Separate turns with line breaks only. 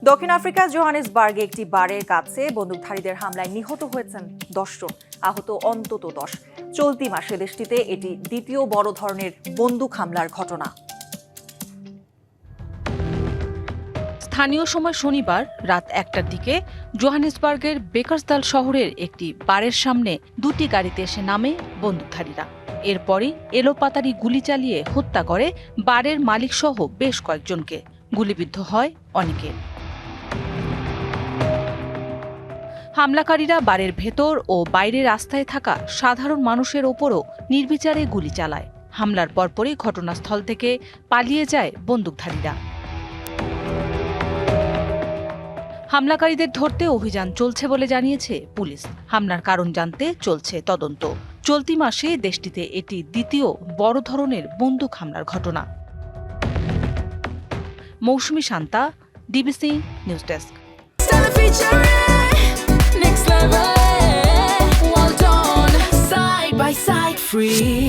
দক্ষিণ আফ্রিকার জোহানেসবার্গে একটি বারের কাছে বন্দুকধারীদের হামলায় নিহত হয়েছেন 10 জন, আহত অন্তত 10। চলতি মাসে দেশটিতে এটি দ্বিতীয় বড় ধরনের বন্দুক হামলার ঘটনা।
স্থানীয় সময় শনিবার রাত 1টার দিকে জোহানেসবার্গের বেকার্সদাল শহরের একটি বারের সামনে দুটি গাড়িতে এসে নামে বন্দুকধারীরা। এরপরই এলোপাতাড়ি গুলি চালিয়ে হত্যা করে বারের মালিকসহ বেশ কয়েকজনকে। গুলিবিদ্ধ হয় অনেকে। হামলাকারীরা বারের ভেতর ও বাইরে রাস্তায় থাকা সাধারণ মানুষের ওপরও নির্বিচারে গুলি চালায়। হামলার পরপরই ঘটনাস্থল থেকে পালিয়ে যায় বন্দুকধারীরা। হামলাকারীদের ধরতে অভিযান চলছে বলে জানিয়েছে পুলিশ। হামলার কারণ জানতে চলছে তদন্ত। চলতি মাসে দেশটিতে এটি দ্বিতীয় বড় ধরনের বন্দুক হামলার ঘটনা। Moushumi Shanta, DBC news desk.
Well done, side by side, free.